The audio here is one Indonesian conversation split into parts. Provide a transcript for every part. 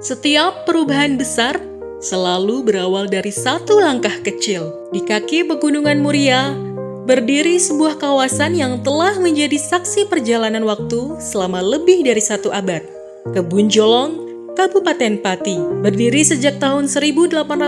Setiap perubahan besar selalu berawal dari satu langkah kecil. Di kaki Pegunungan Muria, berdiri sebuah kawasan yang telah menjadi saksi perjalanan waktu selama lebih dari 1 abad. Kebun Jolong, Kabupaten Pati. Berdiri sejak tahun 1895,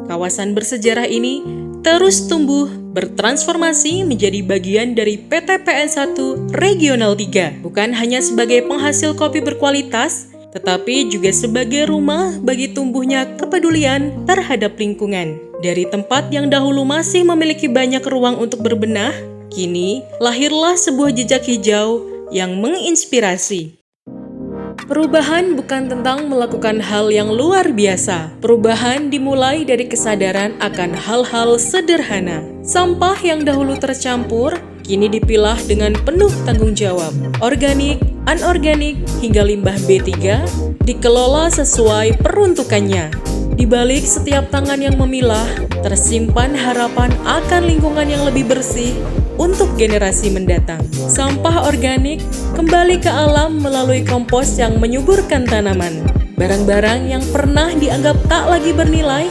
kawasan bersejarah ini terus tumbuh bertransformasi menjadi bagian dari PT PN1 Regional 3. Bukan hanya sebagai penghasil kopi berkualitas, tetapi juga sebagai rumah bagi tumbuhnya kepedulian terhadap lingkungan. Dari tempat yang dahulu masih memiliki banyak ruang untuk berbenah, kini lahirlah sebuah jejak hijau yang menginspirasi. Perubahan bukan tentang melakukan hal yang luar biasa. Perubahan dimulai dari kesadaran akan hal-hal sederhana. Sampah yang dahulu tercampur, kini dipilah dengan penuh tanggung jawab. Organik, anorganik, hingga limbah B3 dikelola sesuai peruntukannya. Di balik setiap tangan yang memilah, tersimpan harapan akan lingkungan yang lebih bersih untuk generasi mendatang. Sampah organik kembali ke alam melalui kompos yang menyuburkan tanaman. Barang-barang yang pernah dianggap tak lagi bernilai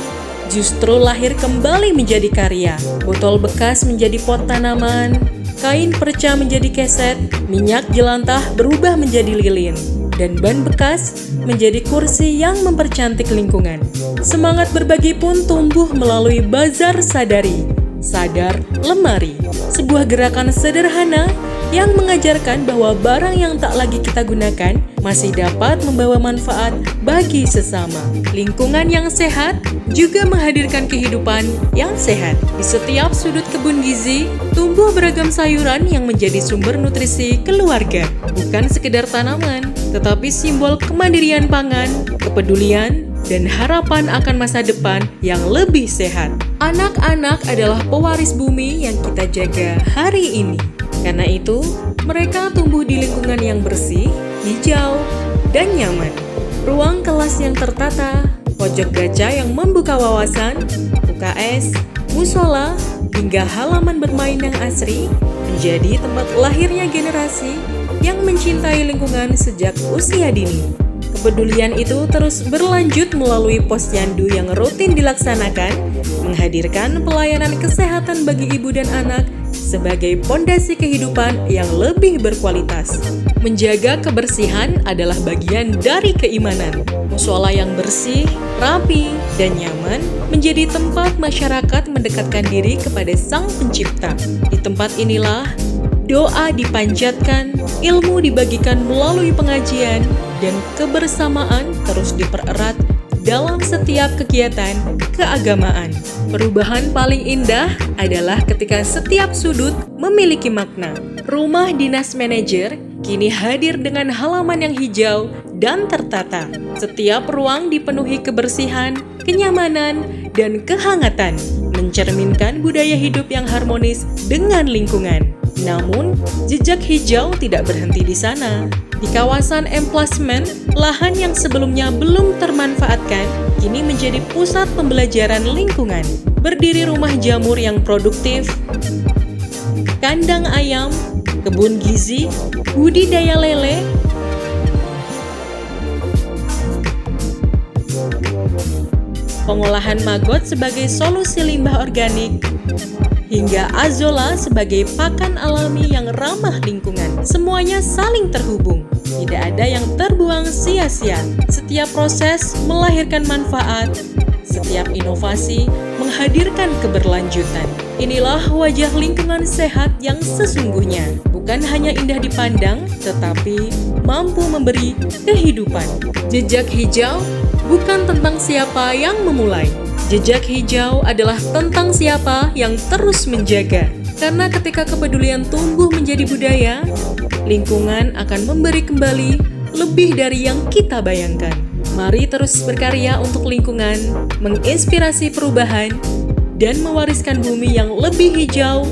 justru lahir kembali menjadi karya. Botol bekas menjadi pot tanaman, kain perca menjadi keset, minyak jelantah berubah menjadi lilin, dan ban bekas menjadi kursi yang mempercantik lingkungan. Semangat berbagi pun tumbuh melalui Bazar Sadari, Sadar Lemari, sebuah gerakan sederhana yang mengajarkan bahwa barang yang tak lagi kita gunakan masih dapat membawa manfaat bagi sesama. Lingkungan yang sehat juga menghadirkan kehidupan yang sehat. Di setiap sudut kebun gizi, tumbuh beragam sayuran yang menjadi sumber nutrisi keluarga. Bukan sekedar tanaman, tetapi simbol kemandirian pangan, kepedulian, dan harapan akan masa depan yang lebih sehat. Anak-anak adalah pewaris bumi yang kita jaga hari ini. Karena itu, mereka tumbuh di lingkungan yang bersih, hijau, dan nyaman. Ruang kelas yang tertata, pojok gacha yang membuka wawasan, UKS, musola, hingga halaman bermain yang asri menjadi tempat lahirnya generasi yang mencintai lingkungan sejak usia dini. Kepedulian itu terus berlanjut melalui posyandu yang rutin dilaksanakan, menghadirkan pelayanan kesehatan bagi ibu dan anak sebagai pondasi kehidupan yang lebih berkualitas. Menjaga kebersihan adalah bagian dari keimanan. Musola yang bersih, rapi, dan nyaman menjadi tempat masyarakat mendekatkan diri kepada Sang Pencipta. Di tempat inilah doa dipanjatkan, ilmu dibagikan melalui pengajian, dan kebersamaan terus dipererat dalam setiap kegiatan keagamaan. Perubahan paling indah adalah ketika setiap sudut memiliki makna. Rumah dinas manajer kini hadir dengan halaman yang hijau dan tertata. Setiap ruang dipenuhi kebersihan, kenyamanan, dan kehangatan, mencerminkan budaya hidup yang harmonis dengan lingkungan. Namun, jejak hijau tidak berhenti di sana. Di kawasan emplasmen, lahan yang sebelumnya belum termanfaatkan kini menjadi pusat pembelajaran lingkungan. Berdiri rumah jamur yang produktif, kandang ayam, kebun gizi, budidaya lele, pengolahan maggot sebagai solusi limbah organik, hingga azolla sebagai pakan alami yang ramah lingkungan. Semuanya saling terhubung, tidak ada yang terbuang sia-sia. Setiap proses melahirkan manfaat, setiap inovasi menghadirkan keberlanjutan. Inilah wajah lingkungan sehat yang sesungguhnya. Bukan hanya indah dipandang, tetapi mampu memberi kehidupan. Jejak hijau bukan tentang siapa yang memulai. Jejak hijau adalah tentang siapa yang terus menjaga. Karena ketika kepedulian tumbuh menjadi budaya, lingkungan akan memberi kembali lebih dari yang kita bayangkan. Mari terus berkarya untuk lingkungan, menginspirasi perubahan, dan mewariskan bumi yang lebih hijau,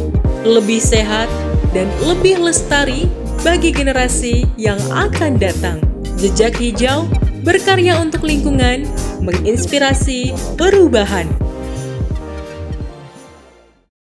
lebih sehat, dan lebih lestari bagi generasi yang akan datang. Jejak hijau berkarya untuk lingkungan, menginspirasi perubahan.